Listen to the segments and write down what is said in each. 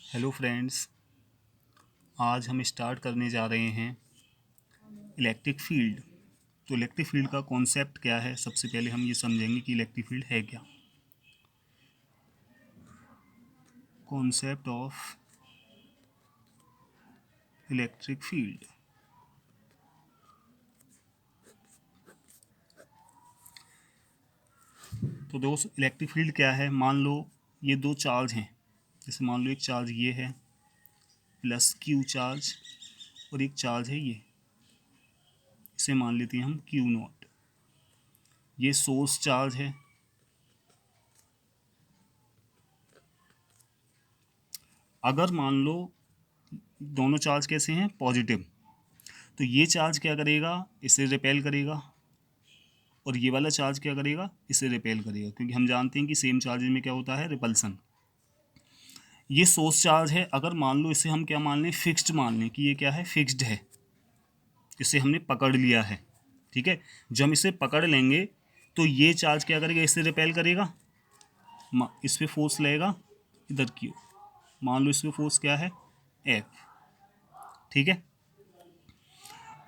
Hello friends, आज हम start करने जा रहे हैं इलेक्ट्रिक फील्ड। तो इलेक्ट्रिक फील्ड का कॉन्सेप्ट क्या है, सबसे पहले हम ये समझेंगे कि इलेक्ट्रिक फील्ड है क्या। Concept of electric field. तो दोस्त, इलेक्ट्रिक फील्ड क्या है। मान लो ये दो चार्ज हैं। जैसे मान लो एक चार्ज ये है प्लस क्यू चार्ज, और एक चार्ज है ये, इसे मान लेते हैं हम क्यू नॉट। ये सोर्स चार्ज है। अगर मान लो दोनों चार्ज कैसे हैं, पॉजिटिव, तो ये चार्ज क्या करेगा, इसे रिपेल करेगा, और ये वाला चार्ज क्या करेगा, इसे रिपेल करेगा, क्योंकि हम जानते हैं कि सेम चार्जेज में क्या होता है, रिपल्सन। ये सोर्स चार्ज है। अगर मान लो इसे हम क्या मान लें, फिक्स्ड मान लें कि ये क्या है, फिक्स्ड है, इसे हमने पकड़ लिया है। ठीक है, जब हम इसे पकड़ लेंगे तो ये चार्ज क्या करेगा, इसे रिपेल करेगा, इस पर फोर्स लगेगा इधर की ओर। मान लो इस पर फोर्स क्या है, एफ। ठीक है,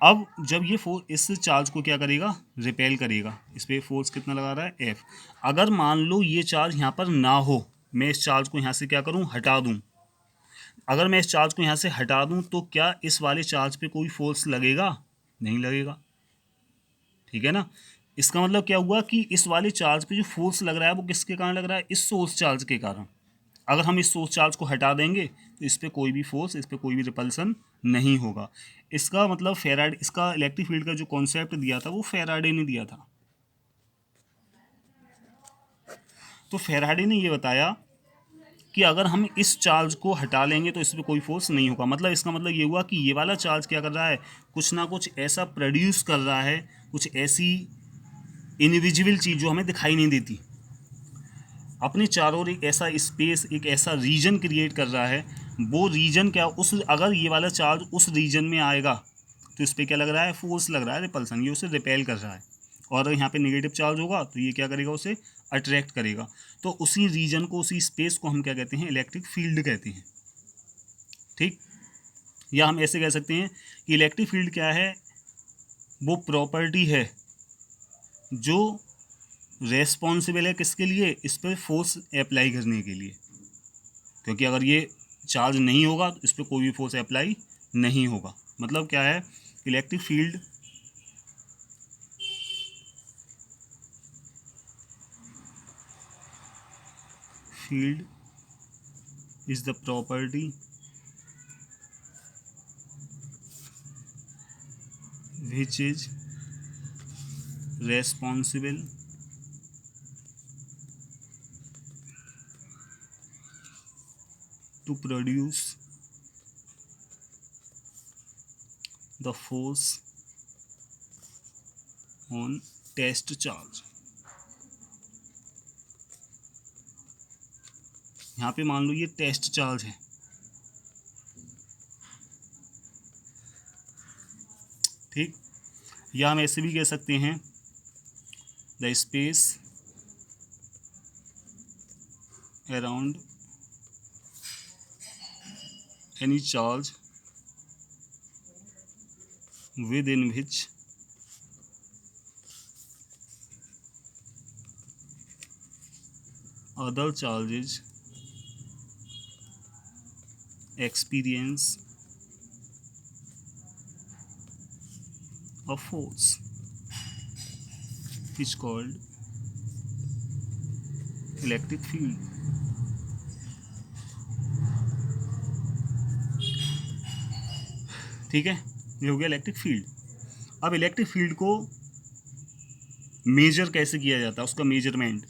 अब जब ये फोर्स इस चार्ज को क्या करेगा, रिपेल करेगा, इस पर फोर्स कितना लगा रहा है, एफ। अगर मान लो ये चार्ज यहाँ पर ना हो, मैं इस चार्ज को यहाँ से क्या करूँ, हटा दूँ। अगर मैं इस चार्ज को यहाँ से हटा दूँ तो क्या इस वाले चार्ज पे कोई फोर्स लगेगा, नहीं लगेगा। ठीक है ना। इसका मतलब क्या हुआ कि इस वाले चार्ज पे जो फोर्स लग रहा है वो किसके कारण लग रहा है, इस सोर्स चार्ज के कारण। अगर हम इस सोर्स चार्ज को हटा देंगे तो इस पर कोई भी फोर्स, इस पर कोई भी रिपल्सन नहीं होगा। इसका मतलब फेराडे, इसका इलेक्ट्रिक फील्ड का जो कॉन्सेप्ट दिया था वो फेराडे ने दिया था। तो फेराडे ने ये बताया कि अगर हम इस चार्ज को हटा लेंगे तो इस पर कोई फोर्स नहीं होगा। मतलब इसका मतलब ये हुआ कि ये वाला चार्ज क्या कर रहा है, कुछ ना कुछ ऐसा प्रोड्यूस कर रहा है, कुछ ऐसी इनविजिबल चीज़ जो हमें दिखाई नहीं देती, अपने चारों ओर एक ऐसा स्पेस, एक ऐसा रीजन क्रिएट कर रहा है। वो रीजन क्या, उस अगर ये वाला चार्ज उस रीजन में आएगा तो इस पर क्या लग रहा है, फोर्स लग रहा है, रिपल्सन, ये उसे रिपेल कर रहा है। और यहाँ पे नेगेटिव चार्ज होगा तो ये क्या करेगा, उसे अट्रैक्ट करेगा। तो उसी रीजन को, उसी स्पेस को हम क्या कहते हैं, इलेक्ट्रिक फील्ड कहते हैं। ठीक, या हम ऐसे कह सकते हैं कि इलेक्ट्रिक फील्ड क्या है, वो प्रॉपर्टी है जो रेस्पॉन्सिबल है किसके लिए, इस पर फोर्स अप्लाई करने के लिए। क्योंकि अगर ये चार्ज नहीं होगा तो इस पर कोई भी फोर्स अप्लाई नहीं होगा। मतलब क्या है, electric field field is the property which is responsible to produce the force on test charge। यहाँ पे मान लो ये टेस्ट चार्ज है। ठीक, या हम ऐसे भी कह सकते हैं, the space around any charge within which other charges experience a force is called electric field। ठीक है, ये हो गया इलेक्ट्रिक फील्ड। अब इलेक्ट्रिक फील्ड को मेजर कैसे किया जाता है, उसका मेजरमेंट,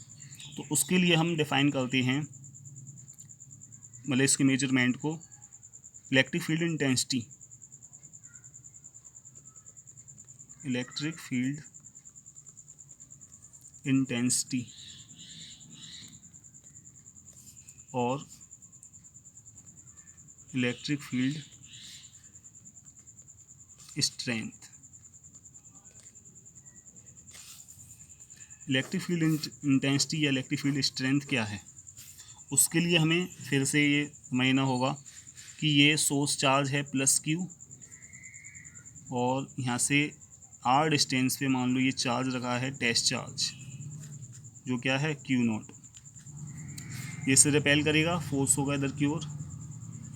तो उसके लिए हम डिफाइन करते हैं, मतलब इसके मेजरमेंट को, electric field intensity. Electric field intensity और electric field strength. Electric field intensity या इलेक्ट्रिक फील्ड स्ट्रेंथ क्या है, उसके लिए हमें फिर से ये समझना होगा कि ये सोर्स चार्ज है प्लस क्यू, और यहाँ से आर डिस्टेंस पे मान लो ये चार्ज रखा है टेस्ट चार्ज, जो क्या है क्यू नॉट। ये इससे रिपेल करेगा, फोर्स होगा इधर की ओर,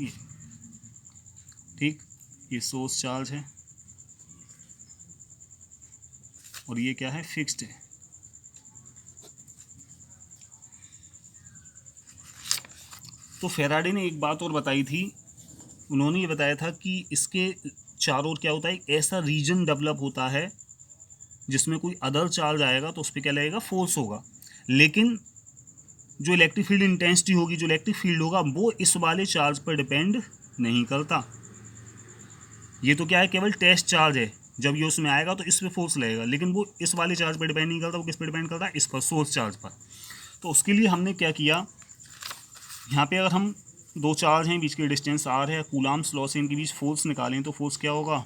ये ठीक। ये सोर्स चार्ज है और ये क्या है, फिक्स्ड है। तो फेराडे ने एक बात और बताई थी, उन्होंने ये बताया था कि इसके चारों ओर क्या होता है, एक ऐसा रीजन डेवलप होता है जिसमें कोई अदर चार्ज आएगा तो उस पर क्या लगेगा, फोर्स होगा। लेकिन जो इलेक्ट्रिक फील्ड इंटेंसिटी होगी, जो इलेक्ट्रिक फील्ड होगा, वो इस वाले चार्ज पर डिपेंड नहीं करता। ये तो क्या है, केवल टेस्ट चार्ज है, जब ये उसमें आएगा तो इस पर फोर्स लगेगा, लेकिन वो इस वाले चार्ज पर डिपेंड नहीं करता। वो किस पर डिपेंड करता है, इस पर, सोर्स चार्ज पर। तो उसके लिए हमने क्या किया, यहाँ पे अगर हम दो चार्ज हैं, बीच की डिस्टेंस आर है, कूलाम्स लॉ से इनके बीच फोर्स निकालें तो फोर्स क्या होगा,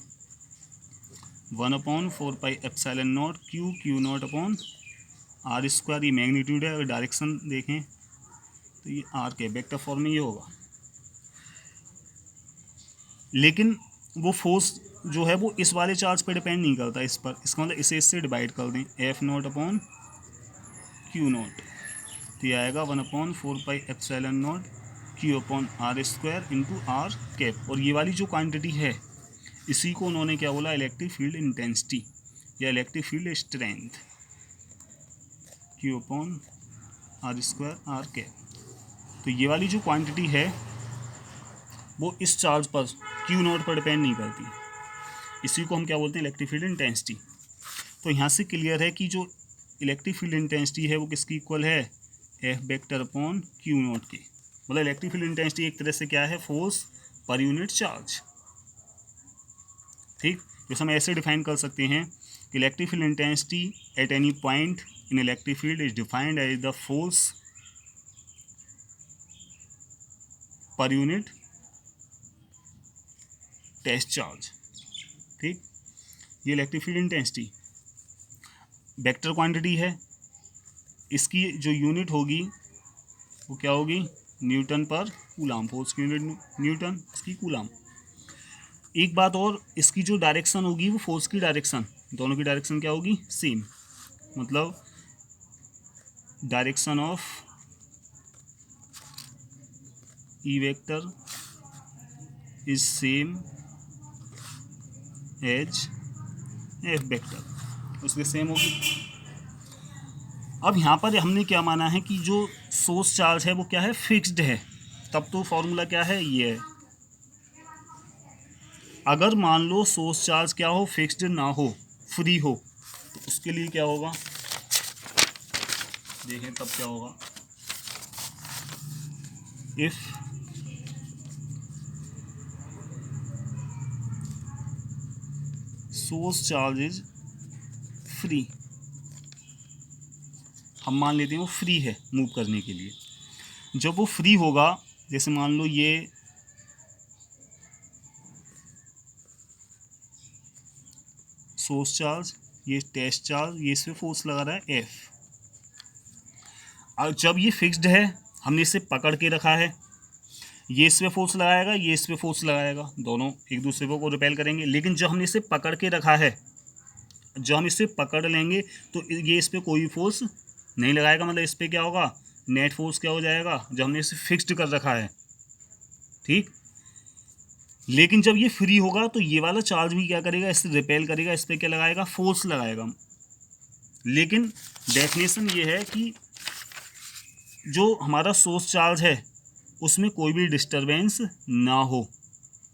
1/4πε0 Q not upon are square. ये मैग्नीट्यूड है, अगर डायरेक्शन देखें तो ये आर के वेक्टर फॉर्म में ये होगा। लेकिन वो फोर्स जो है वो इस वाले चार्ज पर डिपेंड नहीं करता, इस पर। इसका मतलब इसे इससे डिवाइड कर दें, F0 अपॉन क्यू नॉट, तो ये आएगा 1/4πε0 Q upon are square into R cap. और ये वाली जो क्वांटिटी है, इसी को उन्होंने क्या बोला, इलेक्ट्रिक फील्ड इंटेंसिटी या electric field strength, q upon are square r cap. तो ये वाली जो क्वांटिटी है वो इस चार्ज पर, क्यू नॉट पर डिपेंड नहीं करती। इसी को हम क्या बोलते हैं, इलेक्ट्रिक फील्ड इंटेंसिटी। तो यहाँ से क्लियर है कि जो इलेक्ट्रिक फील्ड इंटेंसिटी है वो किसकी इक्वल है, F vector upon q not के। मतलब इलेक्ट्रिक फील्ड इंटेंसिटी एक तरह से क्या है, फोर्स पर यूनिट चार्ज, ठीक। जैसे हम ऐसे डिफाइन कर सकते हैं कि electric field intensity at any point in electric field is defined as the force per unit test charge, ठीक। ये electric field intensity vector quantity है, इसकी जो यूनिट होगी वो क्या होगी, न्यूटन पर कूलाम। फोर्स की यूनिट न्यूटन, इसकी कूलाम। एक बात और, इसकी जो डायरेक्शन होगी वो फोर्स की डायरेक्शन, दोनों की डायरेक्शन क्या होगी, सेम। मतलब direction of E vector is same as F vector, उसके सेम होगी। अब यहाँ पर हमने क्या माना है कि जो सोर्स चार्ज है वो क्या है, फिक्स्ड है। तब तो फॉर्मूला क्या है, ये है। अगर मान लो सोर्स चार्ज क्या हो, फिक्स्ड ना हो, फ्री हो, तो उसके लिए क्या होगा, देखें तब क्या होगा। If source charge is free, हम मान लेते हैं वो फ्री है मूव करने के लिए। जब वो फ्री होगा, जैसे मान लो ये सोर्स चार्ज, ये टेस्ट चार्ज, ये इस पर फोर्स लगा रहा है एफ। और जब ये फिक्स्ड है, हमने इसे पकड़ के रखा है, ये इस पे फोर्स लगाएगा, ये इस पे फोर्स लगाएगा, दोनों एक दूसरे को रिपेल करेंगे। लेकिन जब हमने इसे पकड़ के रखा है, जब हम इसे पकड़ लेंगे तो ये इस पर कोई फोर्स नहीं लगाएगा। मतलब इस पर क्या होगा, नेट फोर्स क्या हो जाएगा, जब हमने इसे फिक्स्ड कर रखा है, ठीक। लेकिन जब ये फ्री होगा तो ये वाला चार्ज भी क्या करेगा, इससे रिपेल करेगा, इस पर क्या लगाएगा, फोर्स लगाएगा। लेकिन डेफिनेशन ये है कि जो हमारा सोर्स चार्ज है उसमें कोई भी डिस्टरबेंस ना हो।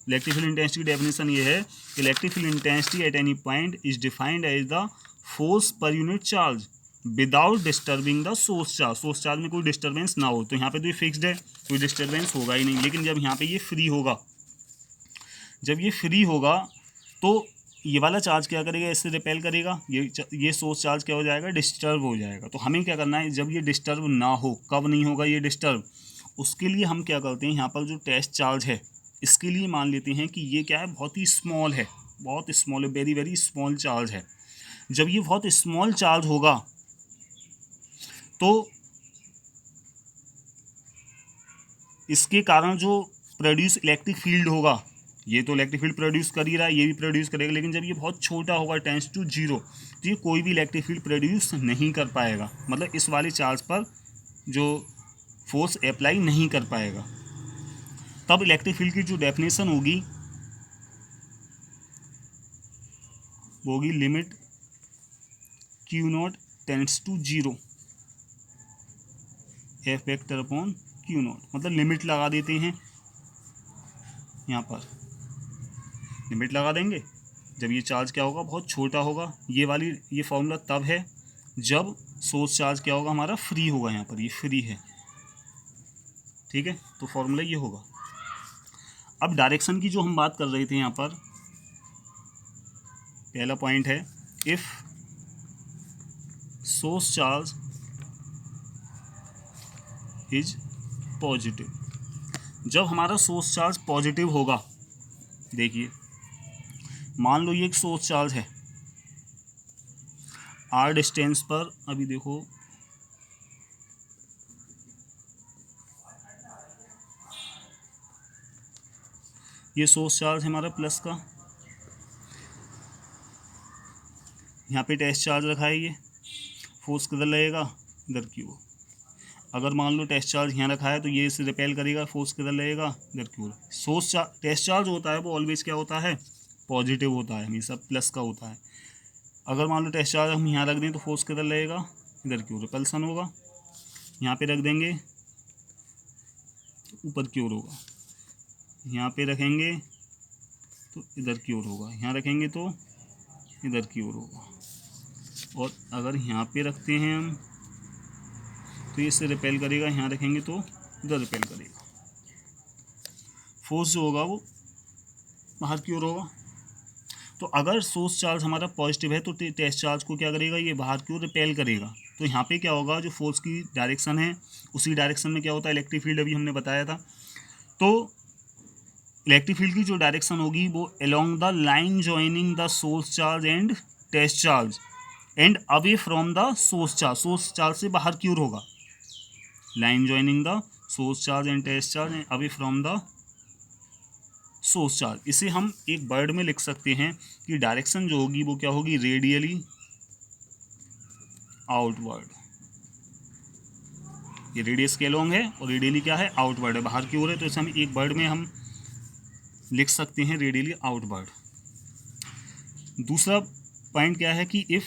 इलेक्ट्रिक फील्ड इंटेंसिटी की डेफिनेशन ये है, electric field intensity at any point is defined as the force per unit charge without disturbing the source charge. Source charge में कोई डिस्टर्बेंस ना हो। तो यहाँ पे तो ये फिक्स्ड है, कोई डिस्टर्बेंस होगा ही नहीं। लेकिन जब यहाँ पे ये फ्री होगा, जब ये फ्री होगा तो ये वाला चार्ज क्या करेगा, इससे रिपेल करेगा, ये सोर्स चार्ज क्या हो जाएगा, डिस्टर्ब हो जाएगा। तो हमें क्या करना है, जब ये डिस्टर्ब ना हो, कब नहीं होगा ये डिस्टर्ब, उसके लिए हम क्या करते हैं, यहाँ पर जो टेस्ट चार्ज है इसके लिए मान लेते हैं कि ये क्या है, बहुत ही स्मॉल है, बहुत स्मॉल है, वेरी वेरी स्मॉल चार्ज है। जब ये बहुत स्मॉल चार्ज होगा तो इसके कारण जो प्रोड्यूस इलेक्ट्रिक फील्ड होगा, ये तो इलेक्ट्रिक फील्ड प्रोड्यूस कर ही रहा है, ये भी प्रोड्यूस करेगा, लेकिन जब ये बहुत छोटा होगा टेंस टू जीरो, तो ये कोई भी इलेक्ट्रिक फील्ड प्रोड्यूस नहीं कर पाएगा, मतलब इस वाले चार्ज पर जो फोर्स अप्लाई नहीं कर पाएगा। तब इलेक्ट्रिक फील्ड की जो डेफिनेशन होगी वो होगी limit q not tends to zero F vector upon q not, मतलब लिमिट लगा देते हैं, यहाँ पर लिमिट लगा देंगे जब ये चार्ज क्या होगा, बहुत छोटा होगा। ये फॉर्मूला तब है जब सोर्स चार्ज क्या होगा, हमारा फ्री होगा, यहाँ पर ये फ्री है, ठीक है, तो फॉर्मूला ये होगा। अब डायरेक्शन की जो हम बात कर रहे थे, यहाँ पर पहला पॉइंट है, if source charge is positive, जब हमारा सोर्स चार्ज पॉजिटिव होगा, देखिए मान लो ये एक सोर्स चार्ज है आर डिस्टेंस पर, अभी देखो ये सोर्स चार्ज है हमारा प्लस का, यहाँ पे टेस्ट चार्ज रखा है, ये फोर्स किधर लगेगा, इधर की ओर। अगर मान लो टेस्ट चार्ज यहाँ रखा है तो ये इसे रिपेल करेगा, फोर्स किधर लगेगा, इधर की ओर। टेस्ट चार्ज होता है वो ऑलवेज क्या होता है, पॉजिटिव होता है, हमेशा प्लस का होता है। अगर मान लो टेस्ट चार्ज हम यहाँ रख दें तो फोर्स किधर लगेगा, इधर की ओर, रिपल्सन होगा। यहाँ पे रख देंगे ऊपर की ओर होगा, यहाँ पे रखेंगे तो इधर की ओर होगा, यहाँ रखेंगे तो इधर की ओर होगा। और अगर यहाँ पे रखते हैं हम तो ये इससे रिपेल करेगा, यहाँ रखेंगे तो इधर रिपेल करेगा। फोर्स जो होगा वो बाहर की ओर होगा। तो अगर सोर्स चार्ज हमारा पॉजिटिव है तो टेस्ट चार्ज को क्या करेगा, ये बाहर की ओर रिपेल करेगा। तो यहाँ पे क्या होगा, जो फोर्स की डायरेक्शन है उसी डायरेक्शन में क्या होता है, इलेक्ट्रिक फील्ड अभी हमने बताया था। तो इलेक्ट्रिक फील्ड की जो डायरेक्शन होगी वो along the line joining the source charge and test charge and away from the source charge से बाहर की ओर होगा। Line joining the source charge and test charge and away from the source charge. इसे हम एक वर्ड में लिख सकते हैं कि डायरेक्शन जो होगी वो क्या होगी, रेडियली आउटवर्ड। ये रेडियस के अलोंग है और रेडियली क्या है, आउटवर्ड है, बाहर की ओर है। तो इसे हम एक वर्ड में हम लिख सकते हैं रेडियली आउटवर्ड। दूसरा पॉइंट क्या है कि if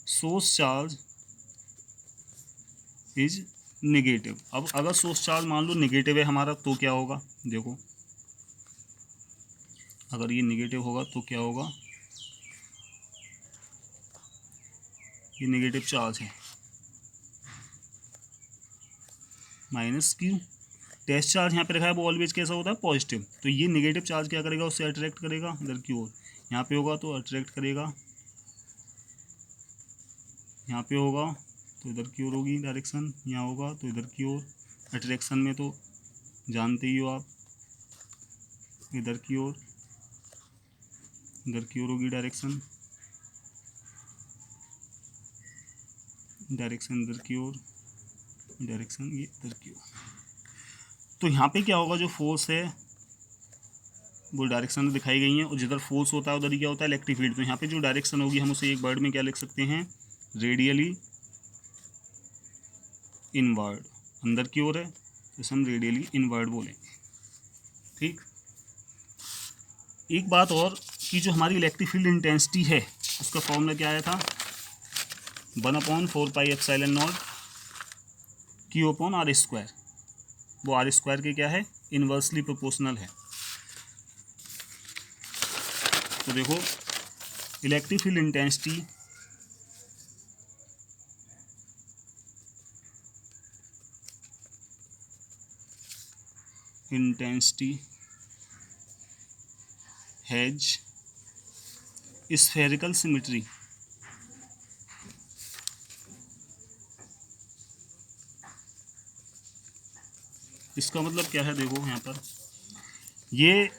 source charge is negative. अब अगर सोर्स चार्ज मान लो नेगेटिव है हमारा तो क्या होगा, देखो अगर ये नेगेटिव होगा तो क्या होगा, ये नेगेटिव चार्ज है माइनस क्यू। टेस्ट चार्ज यहाँ पे रखा है वो ऑलवेज कैसा होता है, पॉजिटिव। तो ये नेगेटिव चार्ज क्या करेगा, उससे अट्रैक्ट करेगा इधर की ओर। यहाँ पे होगा तो अट्रैक्ट करेगा, यहाँ पे होगा तो इधर की ओर होगी डायरेक्शन, यहाँ होगा तो इधर की ओर। अट्रैक्शन में तो जानते ही हो आप, इधर की ओर, इधर की ओर होगी डायरेक्शन, डायरेक्शन इधर की ओर, डायरेक्शन ये इधर की ओर। तो यहाँ पे क्या होगा, जो फोर्स है वो डायरेक्शन में दिखाई गई है, और जिधर फोर्स होता है उधर ही क्या होता है, इलेक्ट्रिक फील्ड। तो यहाँ पे जो डायरेक्शन होगी हम उसे एक वर्ड में क्या लिख सकते हैं, रेडियली इनवर्ड। अंदर की ओर है तो इसे हम रेडियली इनवर्ड बोलेंगे, ठीक। एक बात और कि जो हमारी इलेक्ट्रिक फील्ड इंटेंसिटी है उसका फॉर्मूला क्या आया था, 1/4πε0 Q/r²। वो आर स्क्वायर के क्या है, इन्वर्सली प्रोपोर्शनल है। तो देखो electric field intensity has spherical symmetry. इसका मतलब क्या है, देखो यहाँ पर ये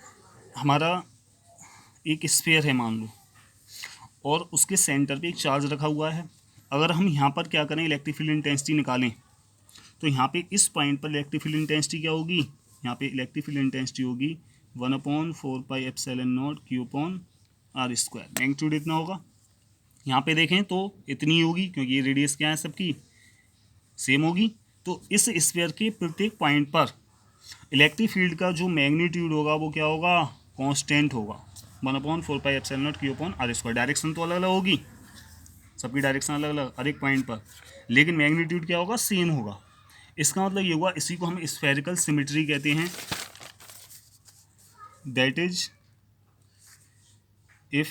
हमारा एक स्फीयर है मान लो, और उसके सेंटर पे एक चार्ज रखा हुआ है। अगर हम यहाँ पर क्या करें, इलेक्ट्रिक फील्ड इंटेंसिटी निकालें तो यहाँ पे इस पॉइंट पर इलेक्ट्रिक फील्ड इंटेंसिटी क्या होगी, यहाँ पे इलेक्ट्रिक फील्ड इंटेंसिटी होगी 1/4πε0 Q/r²। मैग्नीट्यूड इतना होगा। यहाँ पे देखें तो इतनी होगी क्योंकि ये रेडियस क्या है सबकी सेम होगी। तो इस स्फीयर के प्रत्येक पॉइंट पर इलेक्ट्रिक फील्ड का जो मैग्नीट्यूड होगा वो क्या होगा, कांस्टेंट होगा 1/4πε0 Q/r²। डायरेक्शन तो अलग अलग होगी, सबकी डायरेक्शन अलग अलग हर एक पॉइंट पर, लेकिन मैग्नीट्यूड क्या होगा, सेम होगा। इसका मतलब ये हुआ, इसी को हम स्फेरिकल सिमेट्री कहते हैं। That is if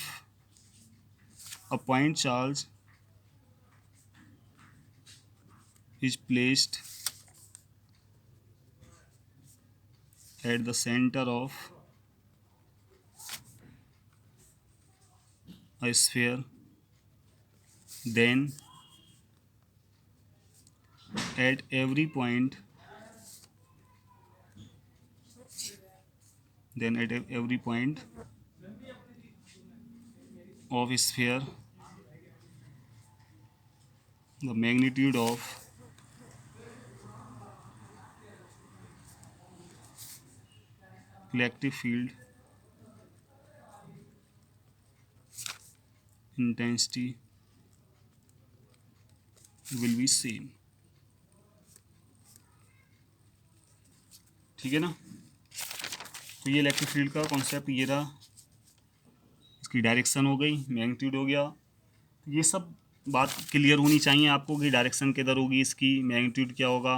a point charge is placed at the center of a sphere, then at every point of a sphere the magnitude of electric field intensity will be same। ठीक है ना। तो ये electric field का concept ये रहा, इसकी direction हो गई, मैग्नीट्यूड हो गया। ये सब बात क्लियर होनी चाहिए आपको कि डायरेक्शन किधर होगी, इसकी मैग्नीट्यूड क्या होगा,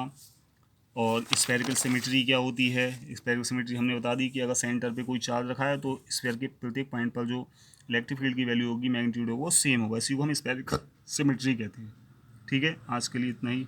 और स्फेरिकल सिमेट्री क्या होती है। स्फेरिकल सिमेट्री हमने बता दी कि अगर सेंटर पे कोई चार्ज रखा है तो स्फेयर के प्रत्येक पॉइंट पर जो इलेक्ट्रिक फील्ड की वैल्यू होगी, मैग्नीट्यूड होगा, वो सेम होगा। इसी को हम स्फेरिकल सिमेट्री कहते हैं। ठीक है, आज के लिए इतना ही।